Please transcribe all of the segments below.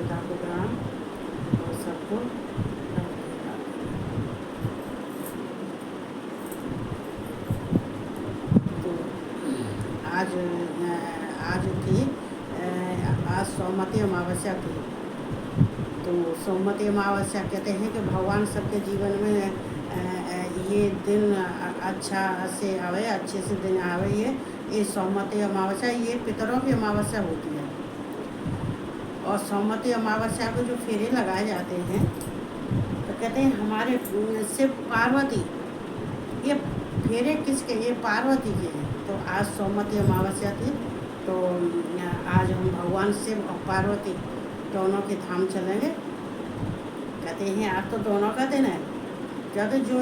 माता को प्रणाम और सबको तो आज आज थी आज सौमती अमावस्या थी। तो सौमती अमावस्या कहते हैं कि भगवान सबके जीवन में ये दिन अच्छा से आवे, अच्छे से दिन आवे। ये सौमती अमावस्या ये पितरों की अमावस्या होती है। और सौमती अमावस्या को जो फेरे लगाए जाते हैं तो कहते हैं हमारे शिव पार्वती, ये फेरे किसके, ये पार्वती के हैं। तो आज सौमती अमावस्या थी तो आज हम भगवान शिव और पार्वती दोनों के धाम चलेंगे। कहते हैं आज तो दोनों का दिन है। कहते जो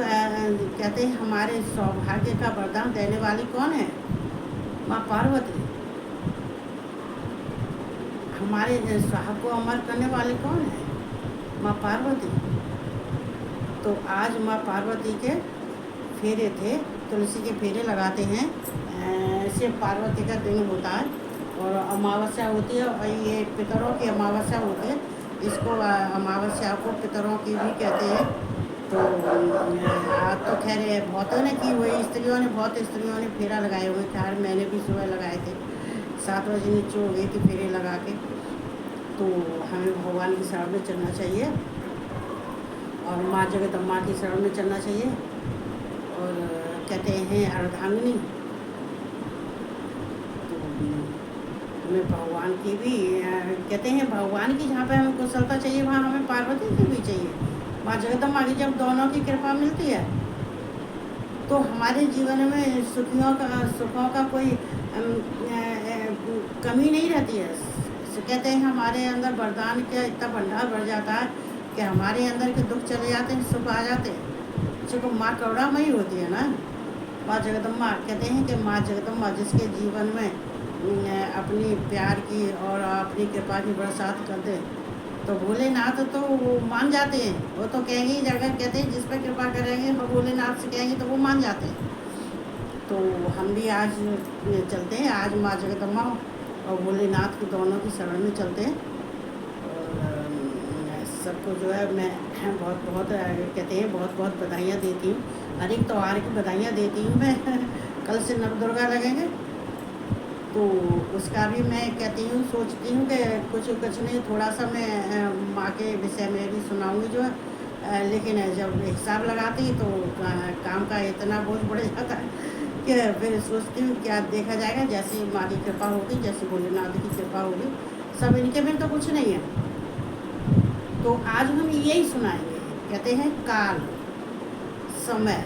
कहते हैं हमारे सौभाग्य का वरदान देने वाली कौन है? माँ पार्वती। हमारे सुहाग को अमर करने वाली कौन है? माँ पार्वती। तो आज माँ पार्वती के फेरे थे, तुलसी के फेरे लगाते हैं। शिव पार्वती का दिन होता है और अमावस्या होती है। और ये पितरों की अमावस्या होती है। इसको अमावस्या को पितरों की भी कहते हैं। तो आज तो खैर बहुतों ने की हुई, बहुत स्त्रियों ने फेरा लगाए हुए। खैर मैंने भी सुबह लगाए थे, 7 बजे नीचे हो गई थी फेरे लगा के। तो हमें भगवान की शरण में चलना चाहिए और माँ जगदम्बा की शरण में चलना चाहिए। और कहते हैं अर्धांगिनी, तो हमें भगवान की भी कहते हैं भगवान की जहाँ पे हमें कुशलता चाहिए वहाँ हमें पार्वती की भी चाहिए। माँ जगदम्बा की जब दोनों की कृपा मिलती है तो हमारे जीवन में सुखों का कोई कमी नहीं रहती है। कहते हैं हमारे अंदर वरदान का इतना भंडार भर जाता है कि हमारे अंदर के दुख चले जाते हैं, सुख आ जाते हैं। चूँकि माँ करुणामयी होती है ना, माँ जगदम्बा। कहते हैं कि माँ जगदम्बा जिसके जीवन में अपनी प्यार की और अपनी कृपा की बरसात कर दे तो भोलेनाथ तो वो मान जाते हैं। वो तो कहेंगे ही, जगह कहते हैं जिस पर कृपा करेंगे वो भोलेनाथ से कहेंगे तो वो मान जाते हैं। तो हम भी आज चलते हैं, आज माँ जगदम्बा और भोलेनाथ की दोनों की शरण में चलते हैं। और सबको जो है मैं बहुत बहुत कहते हैं बहुत बहुत बधाइयाँ देती हूँ। हर एक त्यौहार की बधाइयाँ देती हूँ मैं। कल से नवदुर्गा लगेंगे तो उसका भी मैं कहती हूँ, सोचती हूँ कि कुछ नहीं, थोड़ा सा मैं माँ के विषय में भी सुनाऊँगी जो है। लेकिन जब हिसाब लगाती तो काम का इतना बोझ बढ़ जाता है कि फिर सोचती हूँ क्या देखा जाएगा, जैसी माँ की कृपा होगी, जैसे भोलेनाथ की कृपा होगी। सब इनके में तो कुछ नहीं है। तो आज हम यही सुनाएंगे। कहते हैं काल, समय।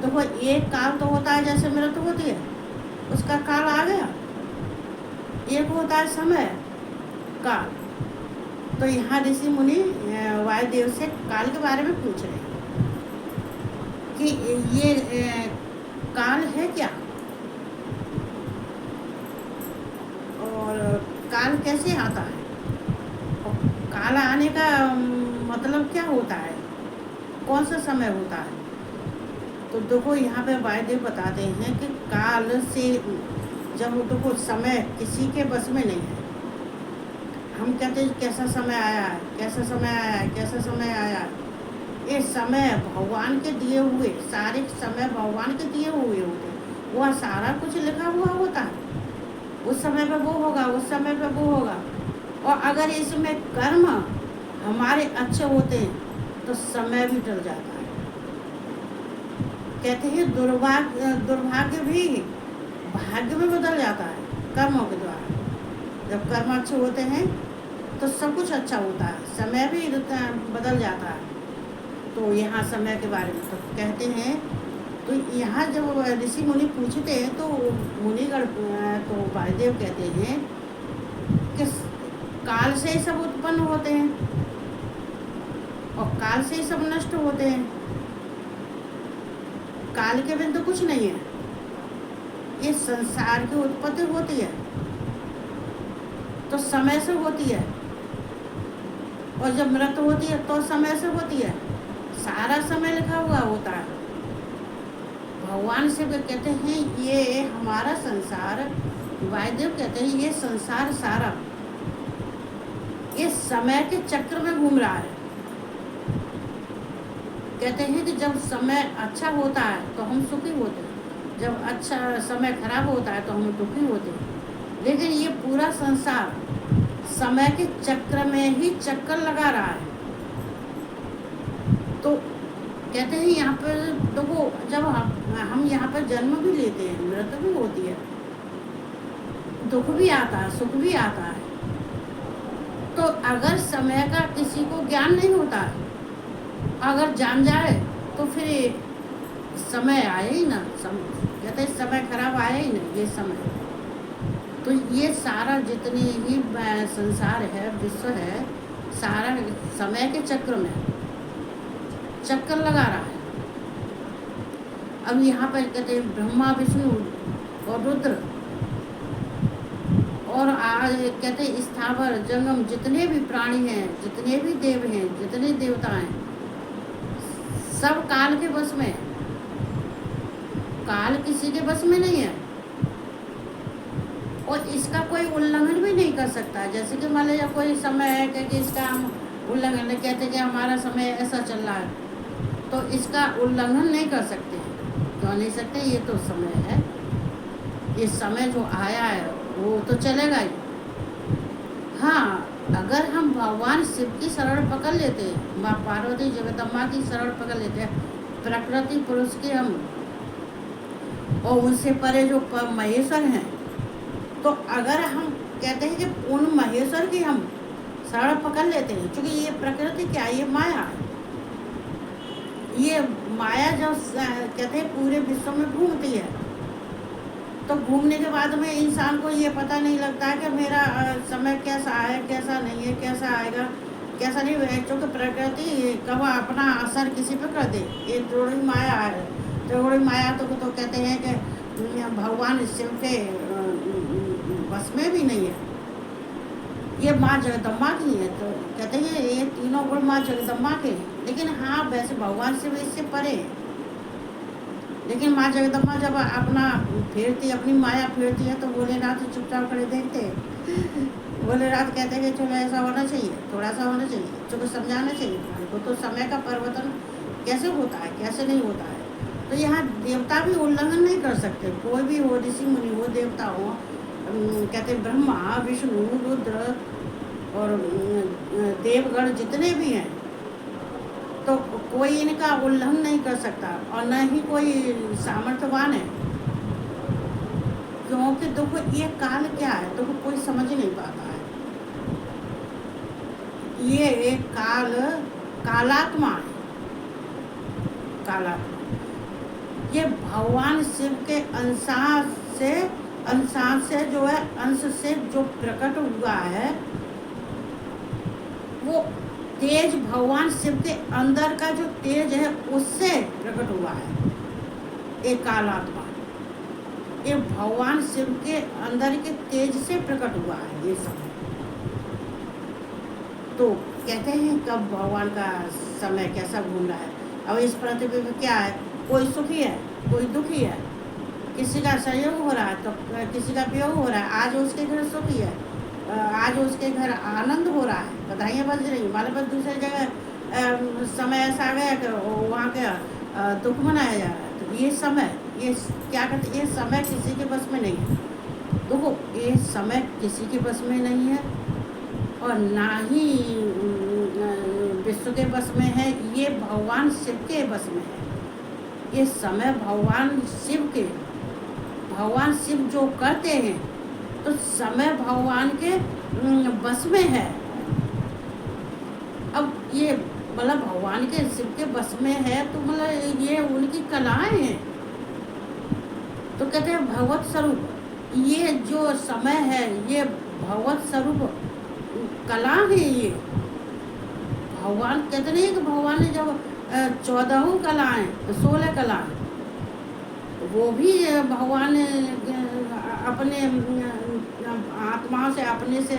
देखो एक काल तो होता है जैसे मृत्यु होती है, उसका काल आ गया। एक होता है समय काल। तो यहाँ ऋषि मुनि वायुदेव से काल के बारे में पूछ रहे हैं कि ये काल है क्या, और काल कैसे आता है, और काल आने का मतलब क्या होता है, कौन सा समय होता है। तो देखो यहाँ पे वायुदेव बताते हैं कि काल से जब देखो समय किसी के बस में नहीं है। हम कहते हैं कैसा समय आया है, कैसा समय आया है, कैसा समय आया है। ये समय भगवान के दिए हुए, सारे समय भगवान के दिए हुए होते हैं। वह सारा कुछ लिखा हुआ होता है, उस समय पे वो होगा, उस समय पे वो होगा। और अगर इसमें कर्म हमारे अच्छे होते हैं तो समय भी टल जाता है। कहते हैं दुर्भाग्य भी भाग्य में बदल जाता है कर्मों के द्वारा। जब कर्म अच्छे होते हैं तो सब कुछ अच्छा होता है, समय भी बदल जाता है। तो यहाँ समय के बारे में तो कहते हैं। तो यहाँ जब ऋषि मुनि पूछते हैं तो मुनिगण तो वायुदेव कहते हैं कि काल से ही सब उत्पन्न होते हैं और काल से ही सब नष्ट होते हैं। काल के बिन तो कुछ नहीं है। ये संसार की उत्पत्ति होती है तो समय से होती है, और जब मृत्यु होती है तो समय से होती है। सारा समय लिखा हुआ होता है। भगवान से कहते हैं ये हमारा संसार, वायुदेव कहते हैं ये संसार सारा ये समय के चक्र में घूम रहा है। कहते हैं कि जब समय अच्छा होता है तो हम सुखी होते हैं, जब अच्छा समय खराब होता है तो हम दुखी होते हैं। लेकिन ये पूरा संसार समय के चक्र में ही चक्कर लगा रहा है। तो कहते हैं यहाँ पर देखो, जब हम यहाँ पर जन्म भी लेते हैं, मृत्यु भी होती है, दुख भी आता है, सुख भी आता है। तो अगर समय का किसी को ज्ञान नहीं होता है, अगर जान जाए तो फिर समय आए ही ना, कहते हैं समय खराब आया ही नहीं ये समय। तो ये सारा जितनी ही संसार है, विश्व है, सारा समय के चक्र में चक्कर लगा रहा है। अब यहाँ पर कहते हैं ब्रह्मा, विष्णु और रुद्र और आज कहते हैं स्थावर जंगम जितने भी प्राणी हैं, जितने भी देव हैं, जितने देवता हैं, सब काल के बस में है। काल किसी के बस में नहीं है और इसका कोई उल्लंघन भी नहीं कर सकता। जैसे कि मान लीजिए कोई समय है कि इसका हम उल्लंघन नहीं कहते कि हमारा समय ऐसा चल रहा है, तो इसका उल्लंघन नहीं कर सकते। क्यों नहीं सकते? ये तो समय है, ये समय जो आया है वो तो चलेगा ही। हाँ, अगर हम भगवान शिव की शरण पकड़ लेते हैं, माँ पार्वती जगदम्बा की शरण पकड़ लेते हैं, प्रकृति पुरुष के हम और उनसे परे जो महेश्वर हैं, तो अगर हम कहते हैं कि उन महेश्वर की हम शरण पकड़ लेते हैं, क्योंकि ये प्रकृति क्या है? ये माया है। ये माया जब कहते हैं पूरे विश्व में घूमती है, तो घूमने के बाद में इंसान को ये पता नहीं लगता है कि मेरा समय कैसा है, कैसा नहीं है, कैसा आएगा, कैसा नहीं है, क्योंकि प्रकृति कब अपना असर किसी पे कर दे। ये थोड़ी माया है, थोड़ी माया तो कहते हैं कि भगवान शिव के बस में भी नहीं है। ये माँ जगदम्बा की है, तो कहते हैं ये तीनों गुण माँ जगदम्बा के हैं। लेकिन हाँ, वैसे भगवान शिव इससे परे है। लेकिन माँ जगदम्बा जब अपना फेरती, अपनी माया फेरती है, तो भोलेनाथ चुपचाप खड़े देखते हैं। भोलेनाथ कहते हैं कि चलो ऐसा होना चाहिए, थोड़ा सा होना चाहिए, चलो समझाना चाहिए हमको, तो समय का परिवर्तन कैसे होता है, कैसे नहीं होता है। तो यहाँ देवता भी उल्लंघन नहीं कर सकते, कोई भी हो, ऋषि मुनि हो, देवता हो, कहते हैं ब्रह्मा, विष्णु, रुद्र और देवगण जितने भी हैं, तो कोई इनका उल्लंघन नहीं कर सकता और न ही कोई सामर्थ्यवान है। क्योंकि देखो ये काल क्या है, देखो कोई समझ नहीं पाता है। ये एक कालात्मा है, कालात्मा। ये भगवान शिव के अंश से जो है, अंश से जो प्रकट हुआ है, वो तेज भगवान शिव के अंदर का जो तेज है उससे प्रकट हुआ है। एक कालात्मा ये भगवान शिव के अंदर के तेज से प्रकट हुआ है ये सब। तो कहते हैं कब भगवान का समय कैसा घूम रहा है। अब इस पृथ्वी पे क्या है, कोई सुखी है, कोई दुखी है, किसी का संयोग हो रहा है तो किसी का वियोग हो रहा है। आज उसके घर सुखी है, आज उसके घर आनंद हो रहा है, बधाइयाँ बज रही। हमारे पास दूसरी जगह समय ऐसा आ गया कि वहाँ का दुख मनाया जा रहा है। तो ये समय, ये क्या कहते, ये समय किसी के बस में नहीं है। देखो ये समय किसी के बस में नहीं है और ना ही विश्व के बस में है, ये भगवान शिव के बस में है। ये समय भगवान शिव जो करते हैं, तो समय भगवान के बस में है। अब ये मतलब भगवान के शिव के बस में है, तो मतलब ये उनकी कलाएं हैं। तो कहते हैं भगवत स्वरूप, ये जो समय है ये भगवत स्वरूप कला है। ये भगवान कहते नहीं कि भगवान ने जब 14 कलाएं, 16 कलाएं, वो भी भगवान अपने आत्मा से, अपने से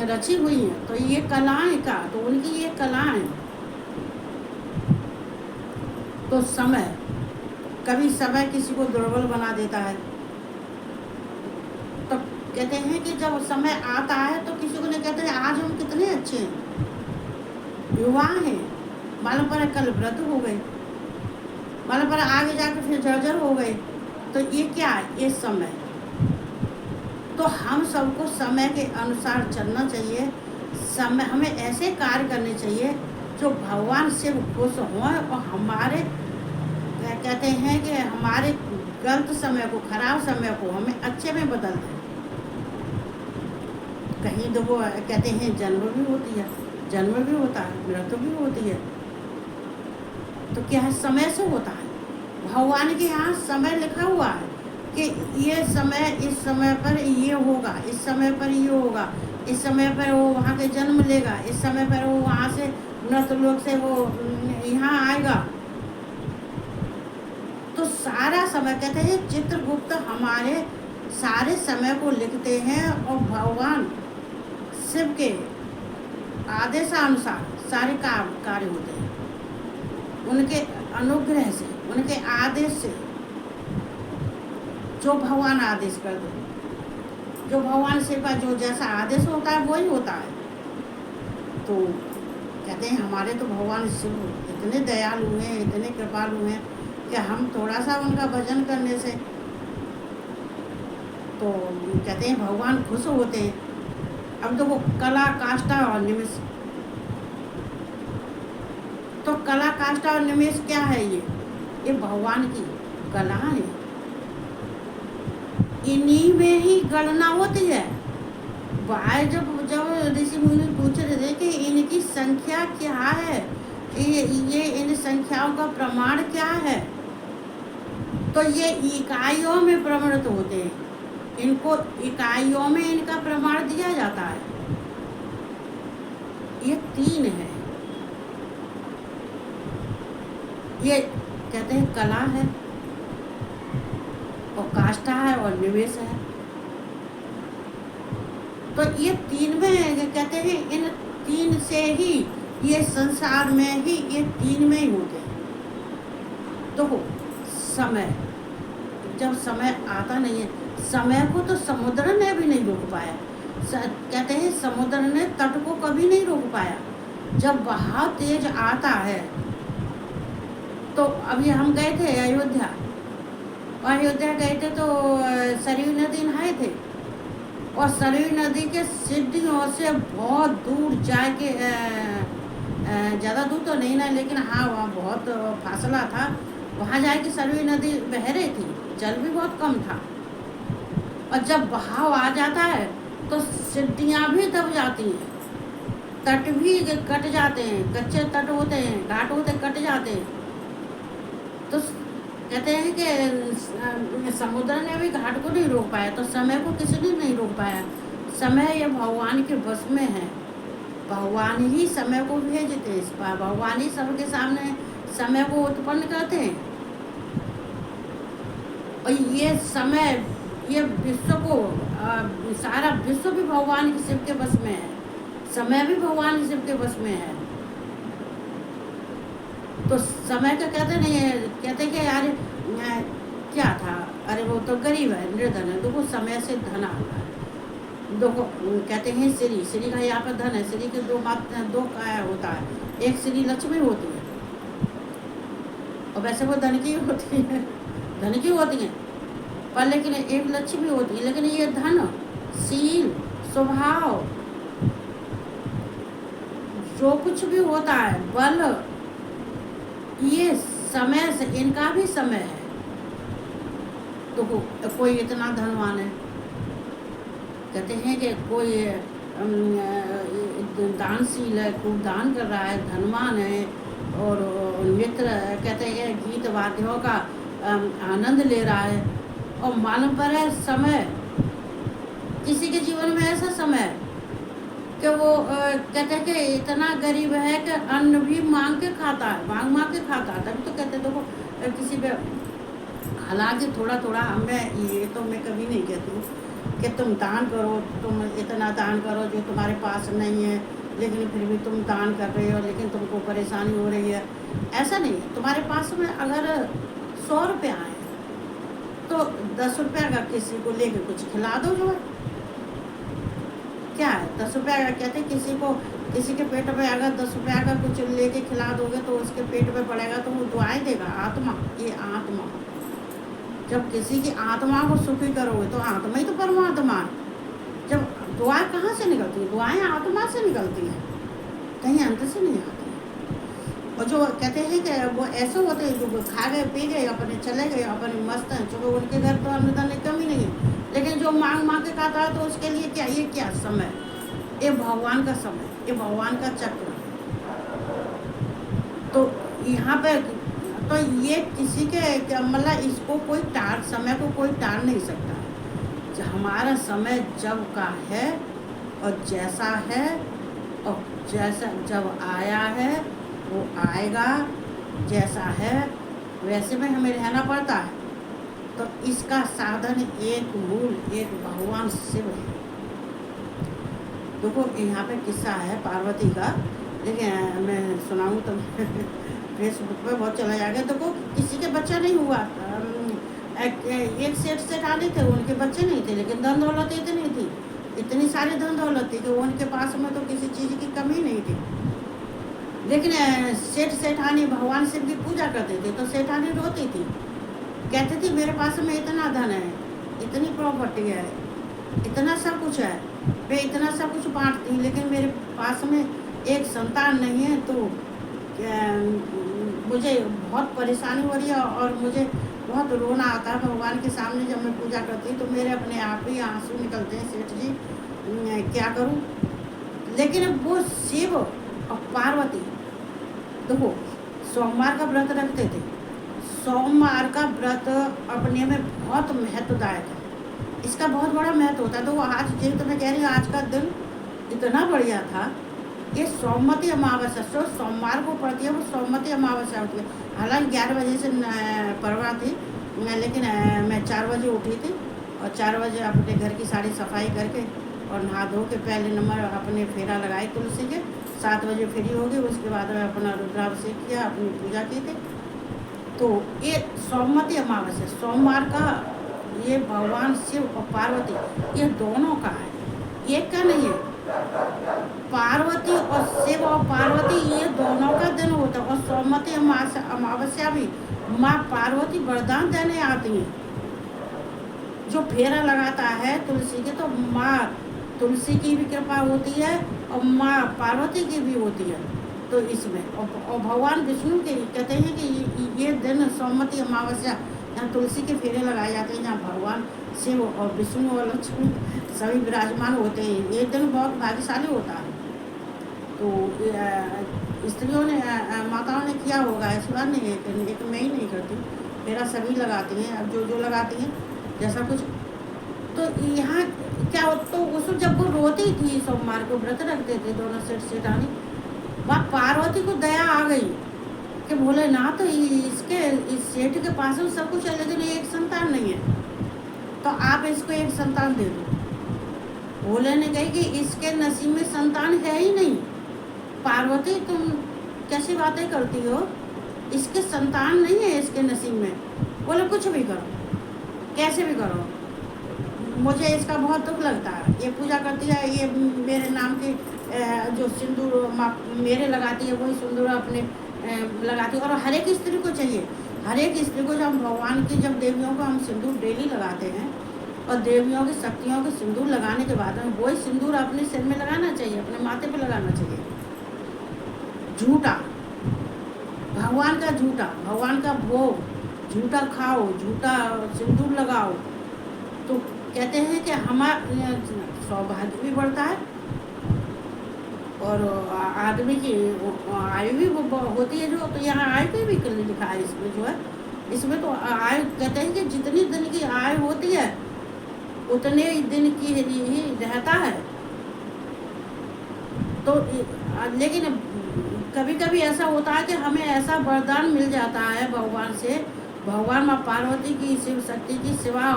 रची हुई है। तो ये कलाएं का, तो उनकी ये कलाएं। तो समय, कभी समय किसी को दुर्बल बना देता है। तो कहते हैं कि जब समय आता है तो किसी को नहीं कहते हैं आज हम कितने अच्छे हैं, युवा हैं, मालूम पड़ा कल व्रत हो गए, मालूम पड़ा आगे जाकर फिर जर्जर हो गए। तो ये क्या है, ये समय। तो हम सबको समय के अनुसार चलना चाहिए। समय हमें ऐसे कार्य करने चाहिए जो भगवान से खुश हों और हमारे कहते हैं कि हमारे गलत समय को, खराब समय को हमें अच्छे में बदल दें। कहीं तो वो कहते हैं जन्म भी होती है, जन्म भी होता है, मृत्यु भी होती है। तो क्या है, समय से होता है। भगवान के यहाँ समय लिखा हुआ है कि ये समय, इस समय पर ये होगा, इस समय पर ये होगा, इस समय पर वो वहाँ के जन्म लेगा, इस समय पर वो वहाँ से मृतलोक से वो यहाँ आएगा। तो सारा समय कहते हैं चित्रगुप्त हमारे सारे समय को लिखते हैं और भगवान शिव के आदेशानुसार सारे कार्य होते हैं, उनके अनुग्रह से, उनके आदेश से। जो भगवान आदेश कर दे, जो भगवान शिव का जो जैसा आदेश होता है वही होता है। तो कहते हैं हमारे तो भगवान शिव इतने दयालु हैं, इतने कृपालु हैं कि हम थोड़ा सा उनका भजन करने से तो कहते हैं भगवान खुश होते हैं। अब देखो कला, काष्ठा और निमिष, तो कला, काष्ठा और निमिष क्या है, ये भगवान की कला है। इन्हीं में ही गणना होती है। जब ऋषि मुनि पूछ रहे थे कि इनकी संख्या क्या है, ये इन संख्याओं का प्रमाण क्या है, तो ये इकाइयों में प्रमाणित होते हैं। इनको इकाइयों में इनका प्रमाण दिया जाता है। ये 3 है। ये कहते हैं कला है और काष्ठा है और निवेश है। तो ये 3 में कहते हैं, इन 3 से ही ये संसार में ही ये 3 में ही होते हैं। तो समय, जब समय आता नहीं है, समय को तो समुद्र ने भी नहीं रोक पाया। कहते हैं समुद्र ने तट को कभी नहीं रोक पाया। जब बहाव तेज आता है, तो अभी हम गए थे अयोध्या, गए थे तो सरयू नदी नहाए थे, और सरयू नदी के सीढ़ियों से बहुत दूर जाके, ज़्यादा दूर तो नहीं ना, लेकिन हाँ वहाँ बहुत फासला था, वहाँ जाके सरयू नदी बह रही थी, जल भी बहुत कम था। और जब बहाव आ जाता है तो सीढ़ियाँ भी दब जाती हैं, तट भी कट जाते हैं, कच्चे तट होते हैं, घाट होते कट जाते हैं। तो कहते हैं कि समुद्र ने भी घाट को नहीं रोक पाया, तो समय को किसी ने नहीं रोक पाया। समय ये भगवान के बस में है। भगवान ही समय को भेजते हैं, भगवान ही सबके सामने समय को उत्पन्न करते हैं। और ये समय, ये विश्व को, सारा विश्व भी भगवान के शिव के बस में है, समय भी भगवान के शिव के बस में है। तो समय का कहते नहीं है, कहते कि यार क्या था, अरे वो तो गरीब है, निर्धन है, देखो समय से धन आता है। देखो कहते हैं श्री का यहाँ पर धन है। श्री के दो का होता है, एक श्री लक्ष्मी होती है, और वैसे वो धन की होती है, धन की होती है, पर लेकिन एक लक्ष्मी होती है। लेकिन ये धन, शील, स्वभाव, जो कुछ भी होता है, बल, ये समय से, इनका भी समय है। तो कोई इतना धनवान है, कहते हैं कि कोई दानशील है, खूब दान कर रहा है, धनवान है, और मित्र कहते हैं गीत वाद्यों का आनंद ले रहा है, और मालूम पर है समय, किसी के जीवन में ऐसा समय कि वो कहते हैं कि इतना गरीब है कि अन्न भी मांग के खाता है, मांग के खाता है। तभी तो कहते देखो किसी पे, हालांकि थोड़ा थोड़ा मैं ये तो मैं कभी नहीं कहती हूँ कि तुम दान करो, तुम इतना दान करो जो तुम्हारे पास नहीं है, लेकिन फिर भी तुम दान कर रहे हो, लेकिन तुमको परेशानी हो रही है। ऐसा नहीं है। तुम्हारे पास में अगर 100 रुपये आए तो 10 रुपये का किसी को लेके कुछ खिला दो, जो है क्या है 10 रुपया का? कहते हैं किसी के पेट में अगर 10 रुपया का कुछ लेके खिला दोगे तो उसके पेट में पड़ेगा तो वो दुआएं देगा। आत्मा, ये आत्मा, जब किसी की आत्मा को सुखी करोगे तो आत्मा ही तो परमात्मा है। जब दुआएं कहाँ से निकलती है? दुआएं आत्मा से निकलती हैं, कहीं अंत से नहीं आती है। और जो कहते हैं कि वो ऐसे होते हैं जो खा गए पी गए अपने चले गए अपने मस्त हैं, चूँकि उनके घर तो अनुदान की कमी नहीं है, लेकिन जो मांग मांग के खाता है तो उसके लिए क्या, ये क्या समय, ये भगवान का समय, ये भगवान का चक्र। तो यहाँ पे तो ये किसी के मतलब इसको कोई टाल, समय को कोई टाल नहीं सकता। हमारा समय जब का है और जैसा है और जैसा जब आया है वो आएगा, जैसा है वैसे में हमें रहना पड़ता है। तो इसका साधन एक मूल एक भगवान शिव है। देखो यहाँ पे किस्सा है पार्वती का, लेकिन मैं सुनाऊँ तो फेसबुक पे बहुत चला जाएगा। देखो किसी के बच्चा नहीं हुआ, एक सेठ आने थे, उनके बच्चे नहीं थे, लेकिन धन दौलत इतनी थी, इतनी सारी धन दौलत थी कि उनके पास में तो किसी चीज़ की कमी नहीं थी। लेकिन सेठानी भगवान शिव की पूजा करते थे, तो सेठानी रोती थी, कहती थी मेरे पास में इतना धन है, इतनी प्रॉपर्टी है, इतना सब कुछ है, मैं इतना सब कुछ बांटती, लेकिन मेरे पास में एक संतान नहीं है, तो मुझे बहुत परेशानी हो रही है और मुझे बहुत रोना आता है भगवान के सामने। जब मैं पूजा करती हूँ तो मेरे अपने आप ही आंसू निकलते हैं, सेठ जी क्या करूँ। लेकिन वो शिव और पार्वती देखो सोमवार का व्रत रखते थे। सोमवार का व्रत अपने में बहुत महत्वदायक है, इसका बहुत बड़ा महत्व होता है। तो वो आज जी तो मैं कह रही हूँ आज का दिन इतना बढ़िया था। ये सोमवती अमावस्या, सोमवार को पड़ती है, वो सोमवती अमावस्या होती है। हालांकि 11 बजे से परवा थी, लेकिन मैं 4 बजे उठी थी और 4 बजे अपने घर की सारी सफाई करके और नहा धो के पहले नंबर अपने फेरा लगाए तुलसी के, 7 बजे फ्री हो गई। उसके बाद मैं अपना रुद्राभिषेक किया, अपनी पूजा की थी। तो ये सोमवती अमावस्या सोमवार का, ये भगवान शिव और पार्वती ये दोनों का है, एक का नहीं है। पार्वती और शिव और पार्वती ये दोनों का दिन होता है। और सोमवती अमावस्या भी माँ पार्वती वरदान देने आती हैं। जो फेरा लगाता है तुलसी के, तो माँ तुलसी की भी कृपा होती है और माँ पार्वती की भी होती है। तो इसमें और भगवान विष्णु के कहते हैं कि ये दिन सोमवती अमावस्या जहाँ तुलसी के फेरे लगाए जाते हैं, जहाँ भगवान शिव और विष्णु और लक्ष्मी सभी विराजमान होते हैं, ये दिन बहुत भाग्यशाली होता है। तो स्त्रियों ने माताओं ने किया होगा, इस बार नहीं है, एक मैं ही नहीं करती, फेरा सभी लगाती हैं, अब जो लगाती हैं जैसा कुछ। तो यहाँ क्या हो, तो उस जब वो रोती थी, सोमवार को व्रत रखते थे दोनों सेठानी, वहाँ पार्वती को दया आ गई कि भोलेनाथ तो इसके इस सेठ के पास में सब कुछ है, लेकिन एक संतान नहीं है, तो आप इसको एक संतान दे दो। भोले ने कही कि इसके नसीब में संतान है ही नहीं। पार्वती तुम कैसी बातें करती हो, इसके संतान नहीं है इसके नसीब में। बोले कुछ भी करो, कैसे भी करो, मुझे इसका बहुत दुख लगता है। ये पूजा करती है, ये मेरे नाम की जो सिंदूर मेरे लगाती है वही सिंदूर अपने लगाती है। और हर एक स्त्री को चाहिए, हर एक स्त्री को जब भगवान की जब देवियों को हम सिंदूर डेली लगाते हैं और देवियों की शक्तियों के सिंदूर लगाने के बाद में वही सिंदूर अपने सिर में लगाना चाहिए, अपने माथे पे लगाना चाहिए। झूठा भगवान का, झूठा भगवान का भोग झूठा खाओ, झूठा सिंदूर लगाओ, तो कहते हैं कि हमारा सौभाग्य भी बढ़ता है और आदमी की आयु भी होती है। जो तो यहाँ आयु पे भी लिखा है इसमें, जो है इसमें तो आयु कहते हैं कि जितनी दिन की आयु होती है उतने दिन की ही रहता है। तो लेकिन कभी कभी ऐसा होता है कि हमें ऐसा वरदान मिल जाता है भगवान से, भगवान माँ पार्वती की शिव शक्ति की सेवा,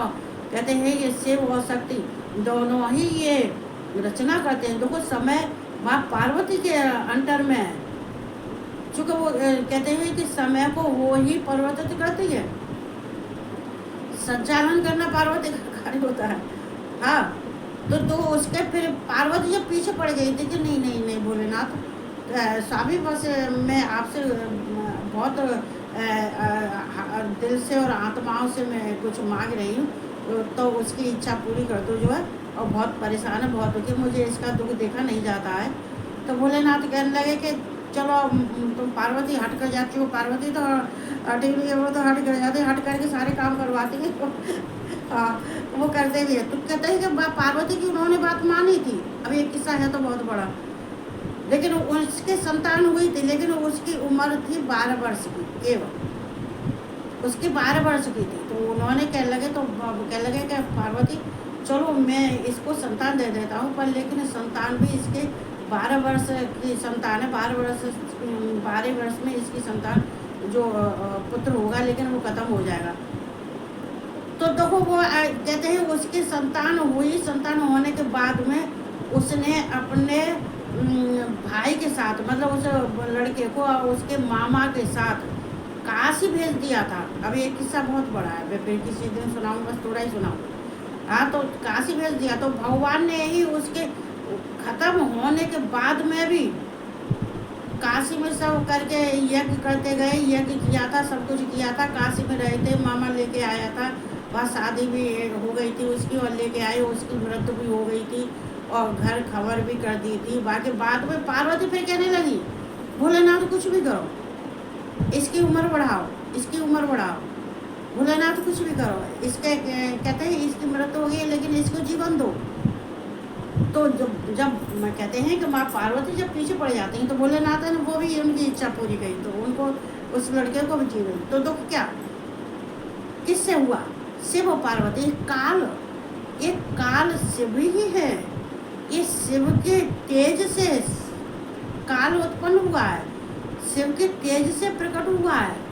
कहते हैं ये शिव और शक्ति दोनों ही ये रचना करते हैं। देखो समय माँ पार्वती के अंटर में है, चूँकि वो कहते हैं कि समय को वो ही परिवर्तित करती है, संचालन करना पार्वती का कार्य होता है। हाँ, तो उसके फिर पार्वती जब पीछे पड़ गई थी कि नहीं नहीं नहीं भोलेनाथ, स्वामी बस मैं आपसे बहुत दिल से और आत्माओं से मैं कुछ मांग रही हूँ, तो उसकी इच्छा पूरी कर दो जो है, और बहुत परेशान है, बहुत दुखी, मुझे इसका दुख देखा नहीं जाता है। तो भोलेनाथ कहने लगे कि चलो तुम पार्वती हट कर जाती हो, पार्वती तो हटी नहीं है, वो तो हट कर जाती है, हट करके सारे काम करवाती है। हाँ, वो करते भी है। तो कहते हैं कि पार्वती की उन्होंने बात मानी थी। अब ये किस्सा है तो बहुत बड़ा, लेकिन उसके संतान हुई थी, लेकिन उसकी उम्र थी 12 वर्ष की केवल, उसकी 12 वर्ष की थी। तो उन्होंने कहने लगे, तो कहने लगे कि पार्वती चलो मैं इसको संतान दे देता हूँ, पर लेकिन संतान भी इसके 12 वर्ष की संतान है, 12 वर्ष में इसकी संतान जो पुत्र होगा, लेकिन वो खत्म हो जाएगा। तो देखो वो कहते हैं उसकी संतान हुई, संतान होने के बाद में उसने अपने भाई के साथ, मतलब उस लड़के को उसके मामा के साथ काशी भेज दिया था। अब ये किस्सा बहुत बड़ा है, मैं फिर किसी दिन सुनाऊँ, बस थोड़ा ही सुनाऊँ। हाँ, तो काशी भेज दिया, तो भगवान ने ही उसके खत्म होने के बाद में भी काशी में सब करके यज्ञ करते गए, यज्ञ किया था, सब कुछ किया था। काशी में रहे थे, मामा लेके आया था, वहाँ शादी भी हो गई थी उसकी, और लेके आए, उसकी मृत्यु भी हो गई थी, और घर खबर भी कर दी थी। बाकी बाद में पार्वती फिर कहने लगी, भोलेनाथ कुछ भी करो, इसकी उम्र बढ़ाओ, इसकी उम्र बढ़ाओ, भोलेनाथ कुछ भी करो, इसके कहते हैं इसकी मृत्यु हो गई लेकिन इसको जीवन दो। तो जब कहते हैं कि माँ पार्वती जब पीछे पड़ जाती हैं, तो भोलेनाथ ने वो भी उनकी इच्छा पूरी की, तो उनको उस लड़के को भी जीवन। तो दुख क्या किससे हुआ? शिव और पार्वती। काल, ये काल शिव ही है, ये शिव के तेज से काल उत्पन्न हुआ है, शिव के तेज से प्रकट हुआ है।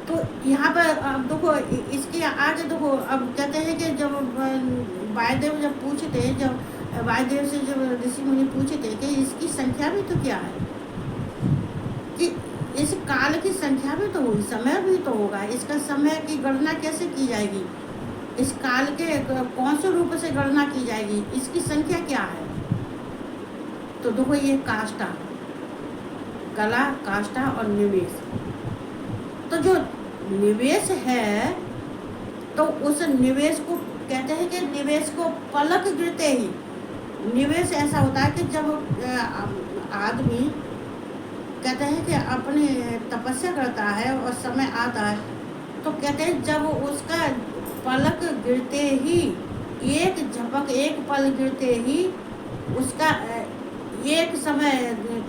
तो यहाँ पर अब देखो, इसके आगे देखो, अब कहते हैं कि जब वायुदेव जब पूछते, जब वायुदेव से जब ऋषि मुनि पूछते कि इसकी संख्या भी तो क्या है, कि इस काल की संख्या भी तो होगी, समय भी तो होगा, इसका समय की गणना कैसे की जाएगी, इस काल के कौन से रूप से गणना की जाएगी, इसकी संख्या क्या है? तो देखो ये काष्ठा, कला, काष्ठा और निवेश। तो जो निवेश है, तो उस निवेश को कहते हैं कि निवेश को पलक गिरते ही, निवेश ऐसा होता है कि जब आदमी कहते हैं कि अपनी तपस्या करता है और समय आता है, तो कहते हैं जब उसका पलक गिरते ही, एक झपक, एक पल गिरते ही उसका एक समय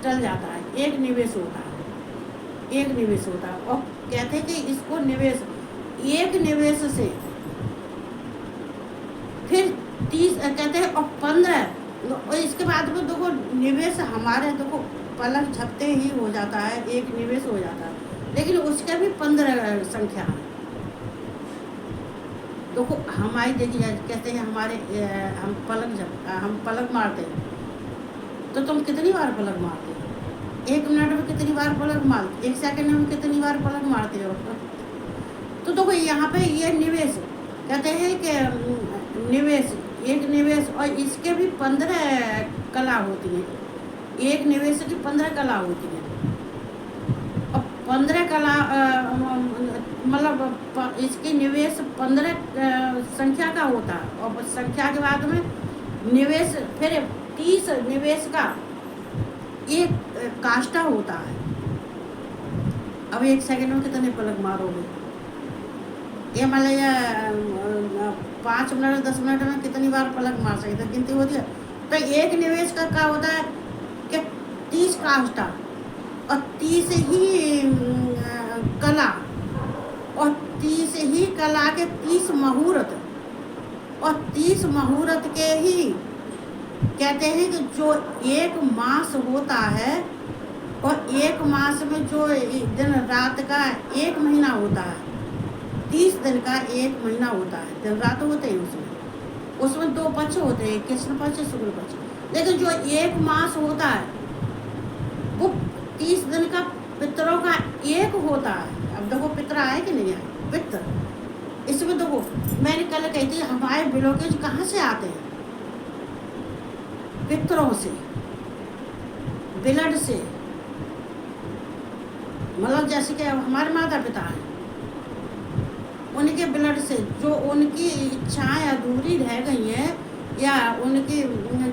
टल जाता है, एक निवेश होता है, एक निवेश होता है। और कहते हैं कि इसको निवेश, एक निवेश से फिर 30 कहते हैं, और 15, और इसके बाद में देखो निवेश हमारे देखो पलक झपते ही हो जाता है, एक निवेश हो जाता है, लेकिन उसके भी 15 संख्या है। देखो हमारी देखिए, कहते हैं हमारे हम पलक मारते हैं, तो तुम कितनी बार पलक मारते हो? 1 मिनट में कितनी बार पलक मारते, 1 सेकंड में कितनी बार पलक मारते हो? तो देखो यहाँ पे ये निवेश कहते हैं कि निवेश, एक निवेश, और इसके भी 15 कला होती है, एक निवेश की 15 कला होती है, और 15 कला मतलब इसकी निवेश 15 संख्या का होता है, और संख्या के बाद में निवेश फिर 30 निवेश का एक काष्ठा होता है। अब 1 सेकंड में कितने पलक मारोगे? ये मान लीजिए 5 मिनट 10 मिनट में कितनी बार पलक मार सकते हैं, गिनती होती है। तो एक निवेश का क्या होता है कि 30 काष्ठा, और 30 ही कला, और 30 ही कला के 30 मुहूर्त, और 30 मुहूर्त के ही कहते हैं कि जो एक मास होता है, और एक मास में जो दिन रात का 1 महीना होता है, 30 दिन का 1 महीना होता है, दिन रात होते हैं उसमें 2 पक्ष होते हैं, कृष्ण पक्ष, शुक्ल पक्ष। लेकिन जो 1 मास होता है वो 30 दिन का पितरों का एक होता है। अब देखो पितर आए कि नहीं आए, पितर इसमें देखो, मैंने कल कही थी हमारे ब्लॉकेज कहाँ से आते हैं? पितरों से, ब्लड से। मतलब जैसे कि हमारे माता पिता हैं, उनके ब्लड से जो उनकी इच्छाएं अधूरी रह गई हैं, या उनकी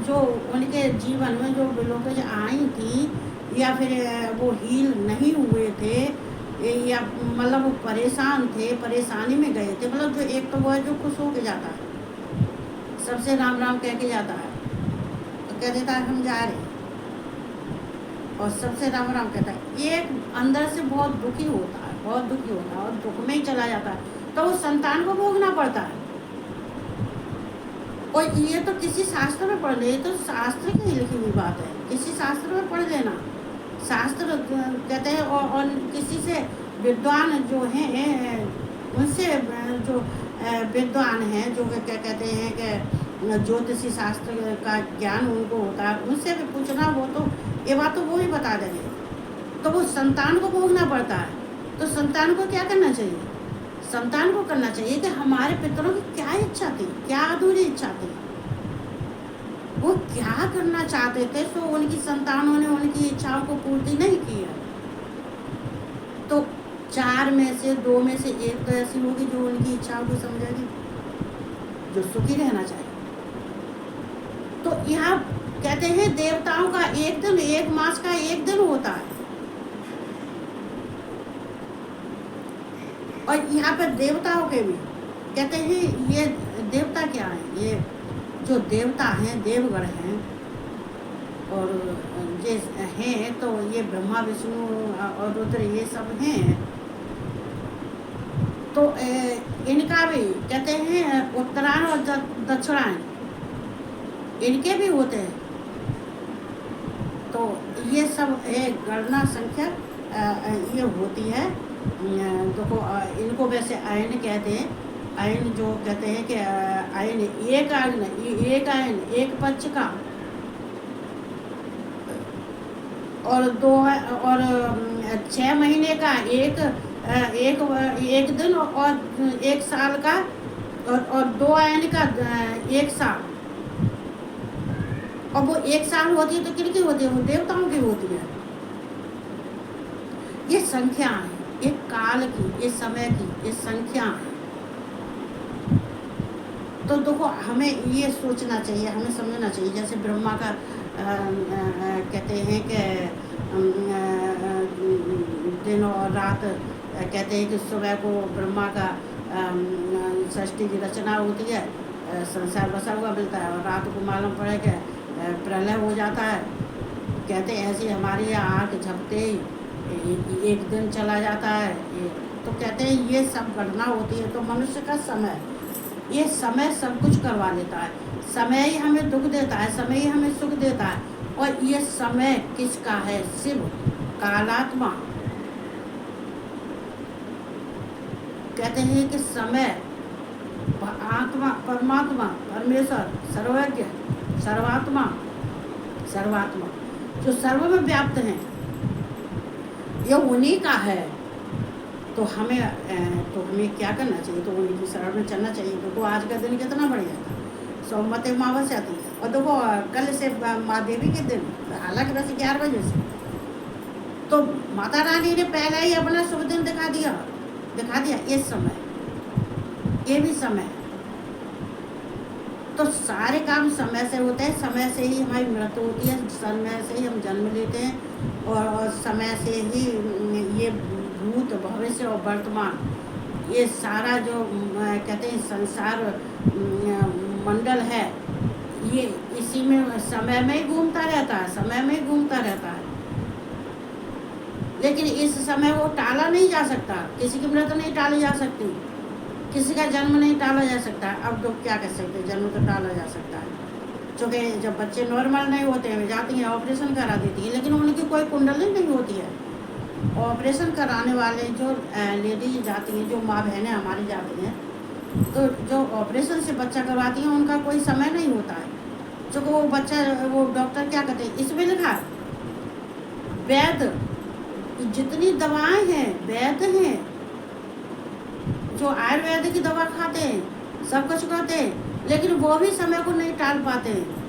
जो उनके जीवन में जो ब्लॉकेज आई थी, या फिर वो हील नहीं हुए थे, या मतलब वो परेशान थे, परेशानी में गए थे। मतलब जो एक तो वो है जो खुश होके जाता है, सबसे राम राम कह के जाता है, तो कह देता है हम जा रहे हैं, और सबसे राम राम कहता है। एक अंदर से बहुत दुखी होता है, बहुत दुखी होता है, और दुख में ही चला जाता है, तो उस संतान को भोगना पड़ता है। और ये तो किसी शास्त्र में पढ़ ले, ये तो शास्त्र की लिखी हुई बात है, किसी शास्त्र में पढ़ लेना। शास्त्र कहते हैं, और किसी से विद्वान जो हैं, उनसे जो विद्वान हैं, जो क्या कहते हैं कि ज्योतिषी शास्त्र का ज्ञान उनको होता है, उनसे भी पूछना, वो तो ये बात तो वो ही बता देंगे। तो वो संतान को भोगना पड़ता है, तो संतान को क्या करना चाहिए? संतान को करना चाहिए कि हमारे पितरों की क्या इच्छा थी, क्या अधूरी इच्छा थी, वो क्या करना चाहते थे, तो उनकी संतानों ने उनकी इच्छाओं को पूर्ति नहीं की है। तो 4 में से 2 में से 1 तो ऐसी होगी जो उनकी इच्छाओं को समझेगी, जो सुखी रहना चाहिए। तो यहाँ कहते हैं देवताओं का एक दिन, 1 मास का 1 दिन होता है। और यहाँ पर देवताओं के भी कहते हैं, ये देवता क्या है? ये जो देवता हैं, देवगण हैं, और ये हैं, तो ये ब्रह्मा विष्णु और रुद्र ये सब हैं। तो इनका भी कहते हैं उत्तरायण और दक्षिणायन, इनके भी होते हैं। तो ये सब एक गणना संख्या ये होती है। देखो, इनको वैसे आयन कहते हैं। आयन जो कहते हैं कि आयन एक आयन एक पक्ष का, और 2 और 6 महीने का एक दिन, और 1 साल का, और 2 आयन का 1 साल। और वो 1 साल होती है तो किनकी होती है? वो देवताओं की होती है। ये संख्या है, एक काल की, इस समय की, इस संख्या है। तो देखो, हमें ये सोचना चाहिए, हमें समझना चाहिए। जैसे ब्रह्मा का कहते हैं कि दिन और रात, कहते हैं कि सुबह को ब्रह्मा का सृष्टि की रचना होती है, संसार बसा हुआ मिलता है, और रात को मालूम पड़े कि प्रलय हो जाता है। कहते हैं ऐसे हमारी आँख झपकते ही 1 दिन चला जाता है। तो कहते हैं ये सब घटना होती है। तो मनुष्य का समय, ये समय सब कुछ करवा लेता है। समय ही हमें दुख देता है, समय ही हमें सुख देता है। और ये समय किसका है? शिव, कालात्मा। कहते हैं कि समय आत्मा, परमात्मा, परमेश्वर, सर्वज्ञ, सर्वात्मा, सर्वात्मा जो सर्व में व्याप्त हैं, ये उन्हीं का है। तो हमें क्या करना चाहिए? तो उनकी शरण में चलना चाहिए। देखो आज का दिन कितना बढ़िया था, सोमवती अमावस्या थी। और देखो कल से माँ देवी के दिन, हालांकि वैसे 11 बजे से, तो माता रानी ने पहले ही अपना शुभ दिन दिखा दिया। इस समय, ये भी समय। तो सारे काम समय से होते हैं, समय से ही हमारी मृत्यु होती है, समय से ही हम जन्म लेते हैं, और समय से ही ये भूत, भविष्य और वर्तमान, ये सारा जो कहते हैं संसार मंडल है, ये इसी में समय में ही घूमता रहता है, समय में ही घूमता रहता है। लेकिन इस समय वो टाला नहीं जा सकता, किसी की मृत्यु नहीं टाली जा सकती, किसी का जन्म नहीं टाला जा सकता। अब तो क्या कर सकते, जन्म तो टाला जा सकता है, क्योंकि जब बच्चे नॉर्मल नहीं होते हैं, जाती हैं ऑपरेशन करा देती हैं, लेकिन उनकी कोई कुंडली नहीं होती है। ऑपरेशन कराने वाले जो लेडीज जाती हैं, जो माँ बहनें हमारी जाती हैं, तो जो ऑपरेशन से बच्चा करवाती हैं, उनका कोई समय नहीं होता है। क्योंकि वो बच्चा, वो डॉक्टर क्या कहते हैं, इसमें लिखा है वैद्य, जितनी दवाएं हैं वैद्य हैं, जो आयुर्वेदिक की दवा खाते हैं, सब कुछ करते हैं, लेकिन वो भी समय को नहीं टाल पाते हैं।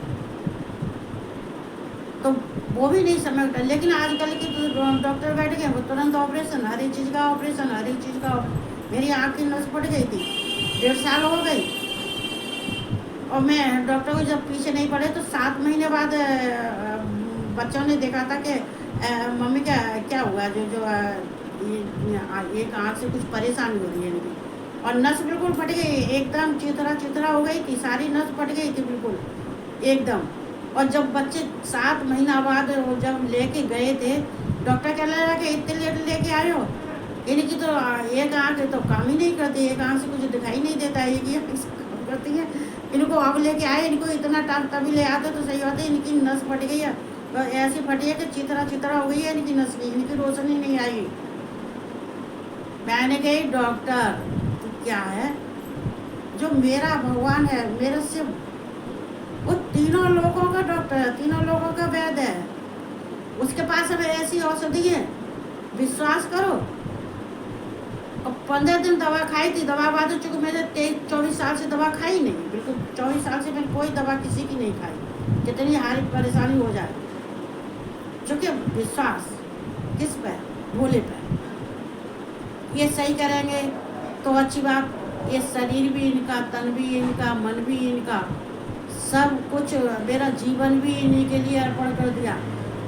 तो वो भी नहीं समय टाल, लेकिन आजकल के तो डॉक्टर बैठ गए, वो तुरंत ऑपरेशन, हर एक चीज़ का ऑपरेशन, हर एक चीज़ का। मेरी आँख की नस फट गई थी, 1.5 साल हो गई, और मैं डॉक्टर को जब पीछे नहीं पड़े तो 7 महीने बाद बच्चों ने देखा था कि मम्मी क्या क्या हुआ, जो जो ये एक आँख से कुछ परेशानी हो रही है इनकी, और नस बिल्कुल फट गई, एकदम चिथरा चिथरा हो गई थी, सारी नस फट गई थी बिल्कुल एकदम। और जब बच्चे 7 महीना बाद जब लेके गए थे, डॉक्टर कहने लगा कि इतने लेट लेके आए हो, इनकी तो एक आँख तो काम ही नहीं करती, एक आँख से कुछ दिखाई नहीं देता है, एक ही आँख से काम करती है। इनको अब लेके आए, इनको इतना टाइम तभी ले आते तो सही होता है। इनकी नस फट गई है, तो ऐसी फटी है कि चिथरा चिथरा हो गई है इनकी नस की, इनकी रोशनी नहीं आई। मैंने कही डॉक्टर तो क्या है, जो मेरा भगवान है, मेरे से वो तीनों लोगों का डॉक्टर है, तीनों लोगों का वैद्य है, उसके पास अब ऐसी औषधि है, विश्वास करो। और 15 दिन दवा खाई थी, दवा बाद चूँकि मैंने 23-24 साल से दवा खाई नहीं, बिल्कुल 24 साल से मैंने कोई दवा किसी की नहीं खाई, कितनी हारी परेशानी हो जाए। चूँकि विश्वास किस पे, भोले पे, ये सही करेंगे तो अच्छी बात। ये शरीर भी इनका, तन भी इनका, मन भी इनका, सब कुछ, मेरा जीवन भी इन्हीं के लिए अर्पण कर दिया।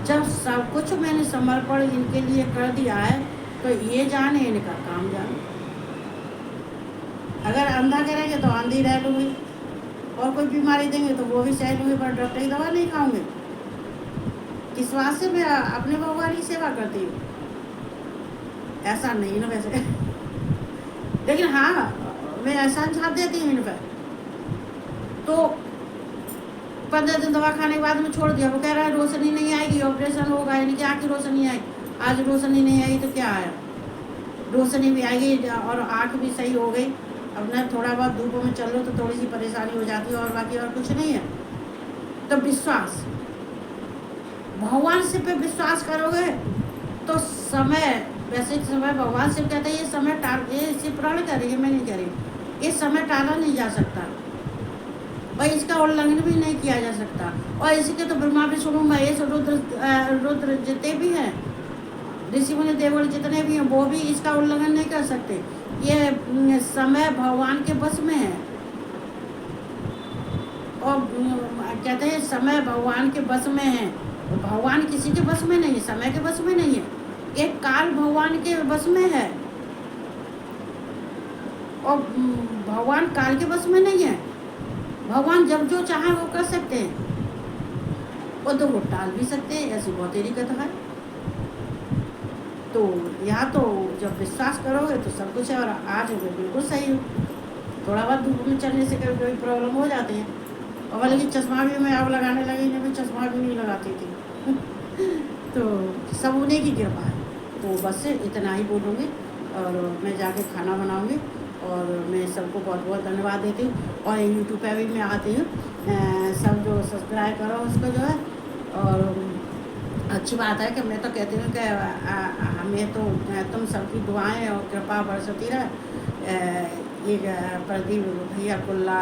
जब सब कुछ मैंने समर्पण इनके लिए कर दिया है, तो ये जाने इनका काम जाने। अगर अंधा करेंगे तो अंधी रह लूँगी, और कोई बीमारी देंगे तो वो भी सह लूँगी, पर डॉक्टर की दवा नहीं खाऊंगी। किस बात से मैं अपने भगवान की सेवा करती हूँ, ऐसा नहीं ना वैसे लेकिन हाँ, मैं एहसान छाप देती हूँ इन पर। तो 15 दिन दवा खाने के बाद में छोड़ दिया। वो कह रहा है रोशनी नहीं आएगी, ऑपरेशन होगा, यानी कि आँख की रोशनी आई। आज रोशनी नहीं आई तो क्या आया, रोशनी भी आएगी और आँख भी सही हो गई। अब ना थोड़ा बहुत धूप में चल लो तो थोड़ी सी परेशानी हो जाती है, और बाकी और कुछ नहीं है। तो विश्वास, भगवान से पे विश्वास करोगे तो समय, वैसे समय भगवान से कहते हैं ये समय टाल, ये इसी प्राण कह रही है, मैं नहीं कह रही, ये समय टाला नहीं जा सकता और इसका उल्लंघन भी नहीं किया जा सकता। और इसी के तो ब्रह्मा विष्णु महेश रुद्र जितने भी हैं, ऋषि मुनि देवगण जितने भी हैं, वो भी इसका उल्लंघन नहीं कर सकते। ये समय भगवान के बस में है, और कहते हैं समय भगवान के बस में है। भगवान किसी के बस में नहीं है, समय के बस में नहीं है, एक काल भगवान के बस में है, और भगवान काल के बस में नहीं है। भगवान जब जो चाहे वो कर सकते हैं, वो तो वो टाल भी सकते हैं, ऐसी बहुत तेरी कथा है। तो यहाँ तो जब विश्वास करोगे तो सब कुछ है। और आज मैं बिल्कुल सही हूँ, थोड़ा बहुत धूप में चलने से कभी कभी प्रॉब्लम हो जाती है, और बल्कि चश्मा भी मैं अब लगाने लगी, नहीं मैं चश्मा भी नहीं लगाती थी तो सब उन्हीं की कृपा है। तो बस इतना ही बोलूँगी, और मैं जाके खाना बनाऊँगी, और मैं सबको बहुत बहुत धन्यवाद देती हूँ। और यूट्यूब पे भी मैं आती हूँ, सब जो सब्सक्राइब करो उसको जो है। और अच्छी बात है कि मैं तो कहती हूँ कि हमें तो तुम सबकी दुआएं और कृपा बरसती रहे। ये प्रदीप भैया कुल्ला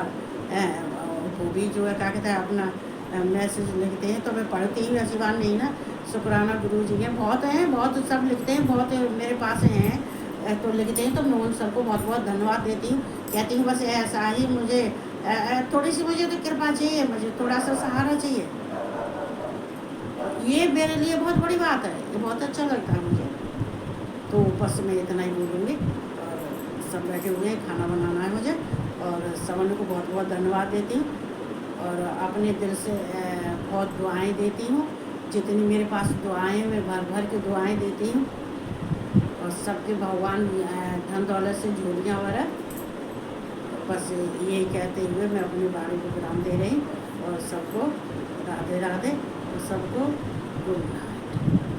वो भी जो है क्या कहते हैं अपना मैसेज लिखते हैं, तो मैं पढ़ती हूँ, ऐसी बात नहीं ना। शुक्राना गुरु जी हैं, बहुत हैं, बहुत सब लिखते हैं, बहुत मेरे पास हैं तो लिखते हैं, तो मैं उन सबको बहुत बहुत धन्यवाद देती हूँ। कहती हूँ बस ऐसा ही मुझे थोड़ी सी मुझे तो कृपा चाहिए, मुझे थोड़ा सा सहारा चाहिए, ये मेरे लिए बहुत बड़ी बात है, ये बहुत अच्छा लगता है मुझे। तो बस मैं इतना ही बोलूँगी, और सब बैठे हुए हैं, खाना बनाना है मुझे, और सबन को बहुत बहुत धन्यवाद देती हूँ, और अपने दिल से बहुत दुआएं देती हूँ। जितनी मेरे पास दुआएं मैं भर भर के दुआएं देती हूँ, और सबके भगवान धन दौलत से झोलियाँ भरा। बस यही कहते हुए मैं अपनी वाणी को विराम दे रही हूँ, और सबको राधे राधे, और सबको गुड नाइट।